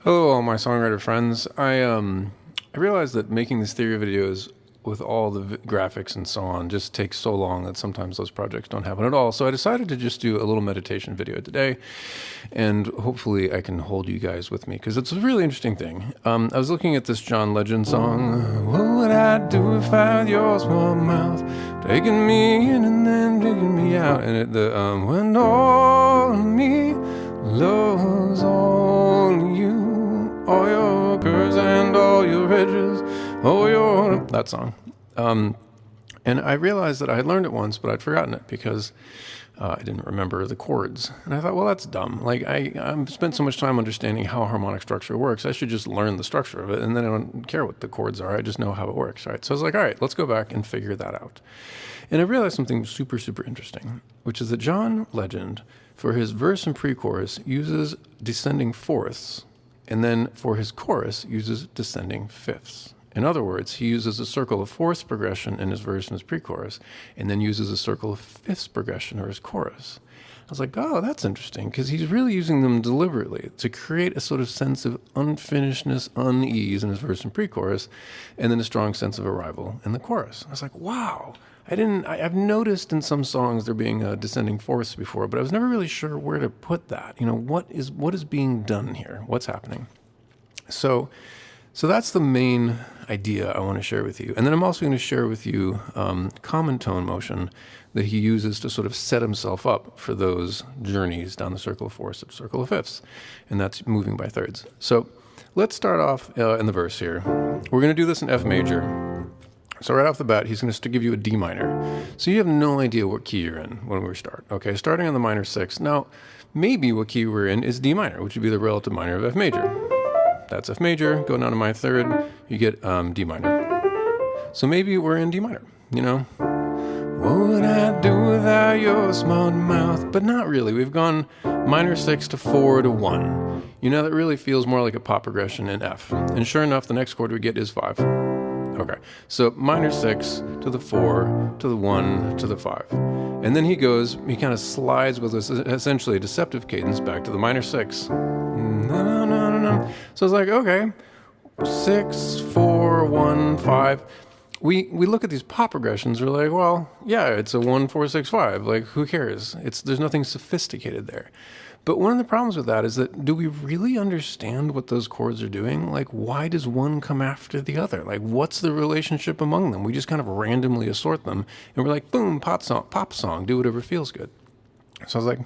Hello, all my songwriter friends. I realized that making these theory videos with all the graphics and so on just takes so long that sometimes those projects don't happen at all. So I decided to just do a little meditation video today, and hopefully I can hold you guys with me because it's a really interesting thing. I was looking at this John Legend song. What would I do if I had your small mouth, taking me in and then taking me out? And when all of me loves all you. All your curves and all your edges, that song. And I realized that I had learned it once, but I'd forgotten it because I didn't remember the chords. And I thought, well, that's dumb. Like, I've spent so much time understanding how harmonic structure works. I should just learn the structure of it, and then I don't care what the chords are. I just know how it works, right? So I was like, all right, let's go back and figure that out. And I realized something super, super interesting, which is that John Legend, for his verse and pre-chorus, uses descending fourths, and then for his chorus, uses descending fifths. In other words, he uses a circle of fourths progression in his verse and his pre-chorus, and then uses a circle of fifths progression or his chorus. I was like, oh, that's interesting, because he's really using them deliberately to create a sort of sense of unfinishedness, unease in his verse and pre-chorus, and then a strong sense of arrival in the chorus. I was like, wow. I've noticed in some songs there being descending fourths before, but I was never really sure where to put that. You know, what is being done here? What's happening? So that's the main idea I want to share with you. And then I'm also going to share with you common tone motion that he uses to sort of set himself up for those journeys down the circle of fourths, circle of fifths. And that's moving by thirds. So let's start off in the verse here. We're going to do this in F major. So right off the bat, he's going to give you a D minor. So you have no idea what key you're in when we start. Okay, starting on the minor 6. Now, maybe what key we're in is D minor, which would be the relative minor of F major. That's F major. Go down to my third, you get D minor. So maybe we're in D minor, you know? What would I do without your smart mouth? But not really. We've gone minor 6 to 4 to 1. You know, that really feels more like a pop progression in F. And sure enough, the next chord we get is 5. Okay, so minor 6 to the 4 to the 1 to the 5. And then he kind of slides with this essentially a deceptive cadence back to the minor 6. No, no, no, no. So it's like, okay, 6, 4, 1, 5. We look at these pop progressions, we're like, well, yeah, it's a 1, 4, 6, 5. Like, who cares? There's nothing sophisticated there. But one of the problems with that is that, do we really understand what those chords are doing? Like, why does one come after the other? Like, what's the relationship among them? We just kind of randomly assort them, and we're like, boom, pop song, do whatever feels good. So I was like,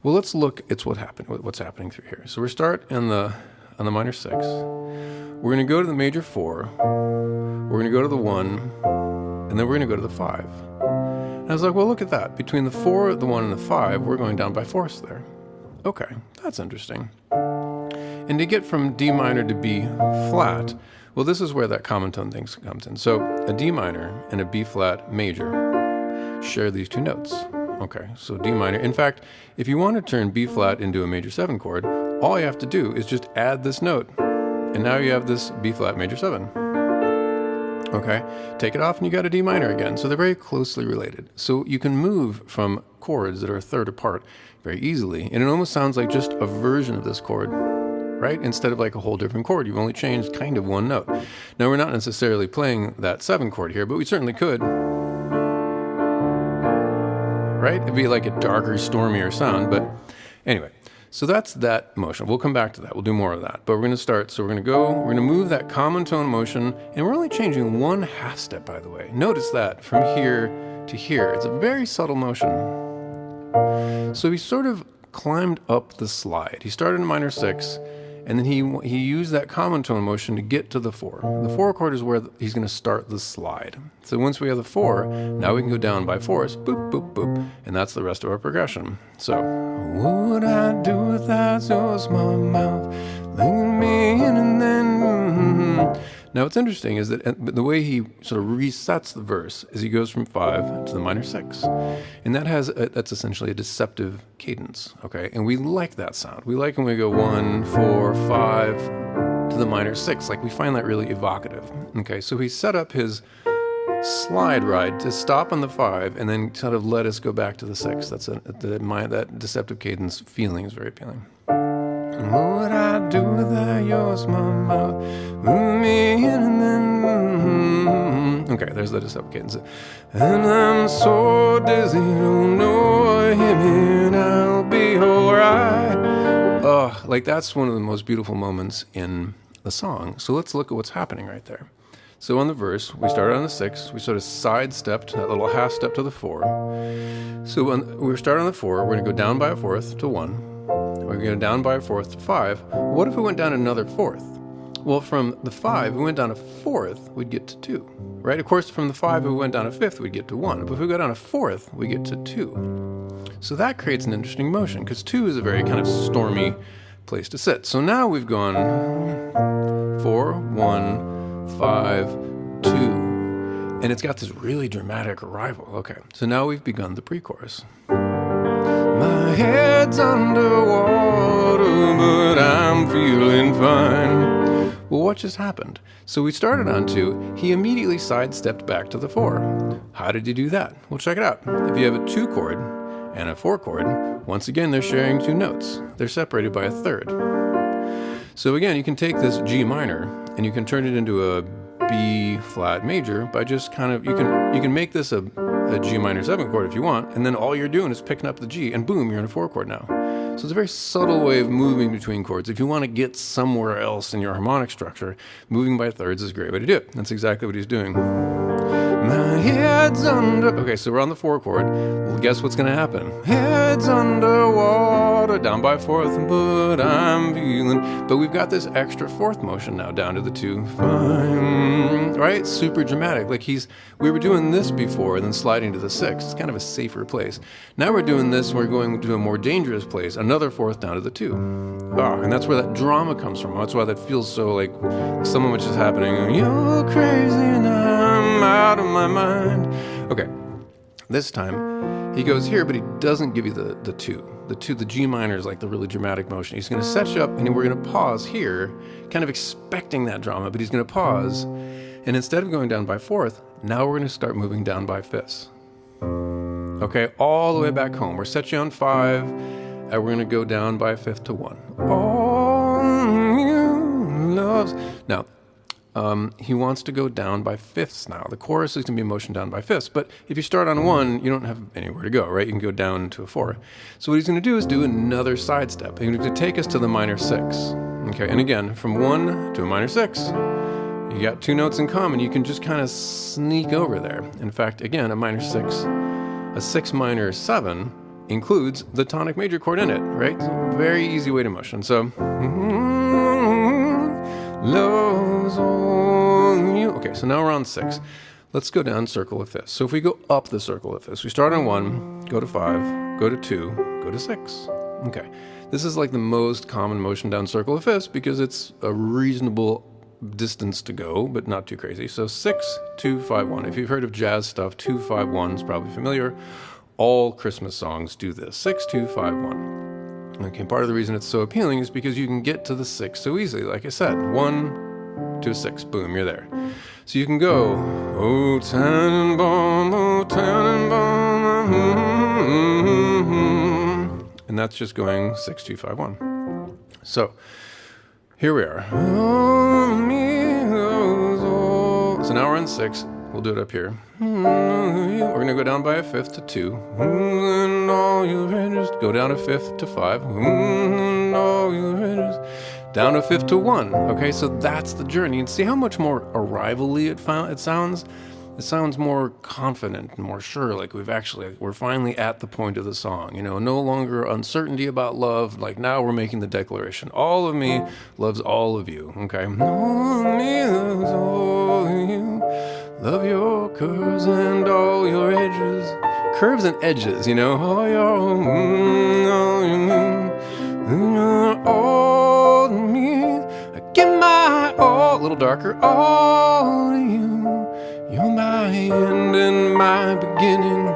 well, let's look at what's happening through here. So we start on the minor 6. We're going to go to the major 4. We're going to go to the 1, and then we're going to go to the 5. And I was like, well, look at that. Between the 4, the 1, and the 5, we're going down by fourths there. Okay, that's interesting. And to get from D minor to B flat, well, this is where that common tone thing comes in. So a D minor and a B flat major share these two notes. Okay, so D minor. In fact, if you want to turn B flat into a major 7 chord, all you have to do is just add this note. And now you have this B flat major 7. Okay, take it off and you got a D minor again. So they're very closely related. So you can move from chords that are a third apart very easily. And it almost sounds like just a version of this chord, right? Instead of like a whole different chord. You've only changed kind of one note. Now, we're not necessarily playing that 7 chord here, but we certainly could. Right? It'd be like a darker, stormier sound. But anyway. So that's that motion. We'll come back to that. We'll do more of that. But we're going to start. So we're going to move that common tone motion. And we're only changing 1 half step, by the way. Notice that from here to here. It's a very subtle motion. So he sort of climbed up the slide. He started in minor 6. And then he used that common tone motion to get to the 4. The 4 chord is where he's going to start the slide. So once we have the 4, now we can go down by fourths, boop, boop, boop, and that's the rest of our progression. So, what would I do without your small mouth? Look at me and then... Now, what's interesting is that the way he sort of resets the verse is he goes from 5 to the minor 6. And that's essentially a deceptive cadence, okay? And we like that sound. We like when we go 1, 4, 5 to the minor 6. Like, we find that really evocative, okay? So he set up his slide ride to stop on the 5 and then sort of let us go back to the 6. That deceptive cadence feeling is very appealing. What would I do without your small mouth? Move me in and then. Okay, there's the step cadence. And I'm so dizzy, don't know what hit me, and I'll be alright. Like that's one of the most beautiful moments in the song. So let's look at what's happening right there. So on the verse, we started on the 6, we sort of sidestepped that little half step to the 4. So when we started on the 4, we're going to go down by a fourth to 1. We're going to go down by a fourth to 5. What if we went down another fourth? Well, from the 5, we went down a fourth, we'd get to 2, right? Of course, from the 5, if we went down a fifth, we'd get to 1. But if we go down a fourth, we get to 2. So that creates an interesting motion, because 2 is a very kind of stormy place to sit. So now we've gone 4, 1, 5, 2, and it's got this really dramatic arrival. Okay, so now we've begun the pre-chorus. My head's underwater, but I'm feeling fine. Well, what just happened? So we started on 2, he immediately sidestepped back to the 4. How did he do that? Well, check it out. If you have a 2 chord and a 4 chord, once again, they're sharing 2 notes. They're separated by a third. So again, you can take this G minor and you can turn it into a B flat major by just kind of, you can make this a G minor 7 chord if you want, and then all you're doing is picking up the G, and boom, you're in a 4 chord now. So it's a very subtle way of moving between chords. If you want to get somewhere else in your harmonic structure, moving by thirds is a great way to do it. That's exactly what he's doing. My head's under... Okay, so we're on the 4 chord. Well, guess what's going to happen? Head's underwater, down by 4th, but I'm feeling... But we've got this extra 4th motion now, down to the 2. Fine, right? Super dramatic. Like we were doing this before, and then sliding to the 6. It's kind of a safer place. Now we're doing this, we're going to a more dangerous place. Another 4th down to the 2. And that's where that drama comes from. That's why that feels so like something which is happening. You're crazy and I'm out of my mind. Okay, this time he goes here, but he doesn't give you the 2. The G minor is like the really dramatic motion. He's going to set you up, and we're going to pause here, kind of expecting that drama, but he's going to pause, and instead of going down by 4th, now we're going to start moving down by 5ths. Okay, all the way back home. We're set you on 5, and we're going to go down by a 5th to 1. All you loves. Now, he wants to go down by 5ths now. The chorus is going to be motion down by 5ths, but if you start on 1, you don't have anywhere to go, right? You can go down to a 4. So what he's going to do is do another side step. He's going to take us to the minor 6. Okay, and again, from 1 to a minor 6, you got 2 notes in common. You can just kind of sneak over there. In fact, again, a minor 6, a 6 minor 7 includes the tonic major chord in it, right? It's a very easy way to motion. So, love's all you. Okay, so now we're on 6. Let's go down circle of 5ths. So if we go up the circle of 5ths, we start on 1, go to 5, go to 2, go to 6. Okay, this is like the most common motion down circle of 5ths because it's a reasonable distance to go, but not too crazy. So 6, 2, 5, 1. If you've heard of jazz stuff, 2, 5, 1 is probably familiar. All Christmas songs do this. 6, 2, 5, 1. Okay, part of the reason it's so appealing is because you can get to the 6 so easily. Like I said, 1 to a 6, boom, you're there. So you can go, oh Tannenbaum, oh Tannenbaum, and that's just going 6, 2, 5, 1. So here we are. So now we're on 6. We'll do it up here. We're going to go down by a 5th to 2. And all you just go down a 5th to 5. And all you down a 5th to 1. Okay, so that's the journey. And see how much more arrival-y it sounds? It sounds more confident and more sure, like we're finally at the point of the song. You know, no longer uncertainty about love. Like now we're making the declaration. All of me loves all of you. Okay? All of me loves all of you. Love your curves and all your edges. Curves and edges, you know. All your all to me. I give my all. A little darker. All to you. You're my end and my beginning.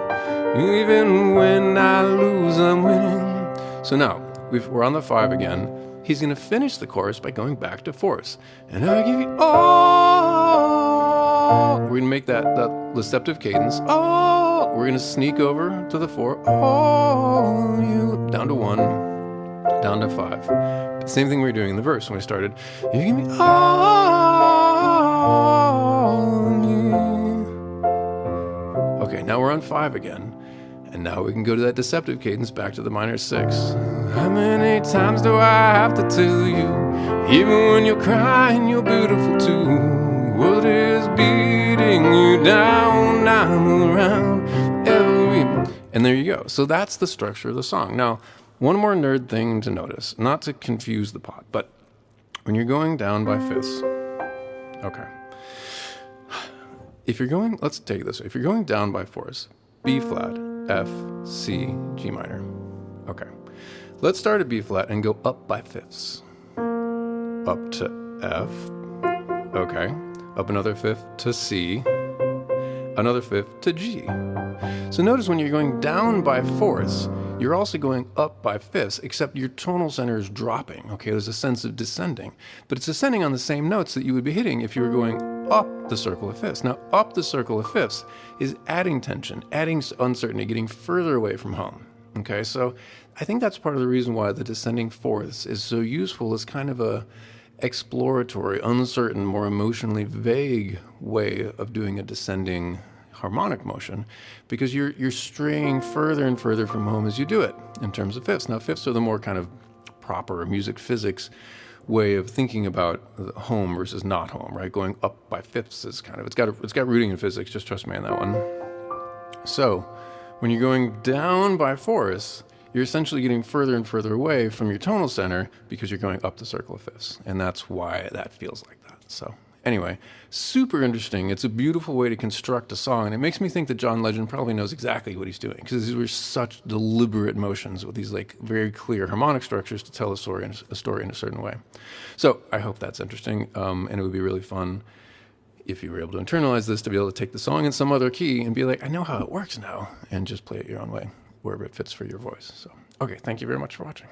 Even when I lose, I'm winning. So now, we're on the 5 again. He's going to finish the chorus by going back to 4ths. And I give you all. We're going to make that receptive cadence. Oh, we're going to sneak over to the 4. All you. Down to 1. Down to 5. Same thing we were doing in the verse when we started. You give me all of me. Okay, now we're on 5 again. And now we can go to that deceptive cadence back to the minor 6. How many times do I have to tell you, even when you're crying, you're beautiful too? What is beating you down? I'm around every... And there you go. So that's the structure of the song. Now, one more nerd thing to notice, not to confuse the pot, but when you're going down by fifths, okay. If you're going, let's take it this way. If you're going down by fourths, B flat, F, C, G minor. Okay. Let's start at B flat and go up by fifths. Up to F. Okay. Up another fifth to C. Another fifth to G. So notice when you're going down by fourths, you're also going up by fifths, except your tonal center is dropping. Okay, there's a sense of descending. But it's ascending on the same notes that you would be hitting if you were going up the circle of fifths. Now, up the circle of fifths is adding tension, adding uncertainty, getting further away from home. Okay, so I think that's part of the reason why the descending fourths is so useful as kind of a exploratory, uncertain, more emotionally vague way of doing a descending harmonic motion, because you're straying further and further from home as you do it in terms of fifths. Now, fifths are the more kind of proper music physics way of thinking about home versus not home, right? Going up by fifths is kind of, it's got rooting in physics, just trust me on that one. So when you're going down by fourths, you're essentially getting further and further away from your tonal center because you're going up the circle of fifths. And that's why that feels like that. So anyway, super interesting. It's a beautiful way to construct a song. And it makes me think that John Legend probably knows exactly what he's doing, because these were such deliberate motions with these like very clear harmonic structures to tell a story in a certain way. So I hope that's interesting. And it would be really fun if you were able to internalize this, to be able to take the song in some other key and be like, I know how it works now, and just play it your own way, wherever it fits for your voice. So, okay, thank you very much for watching.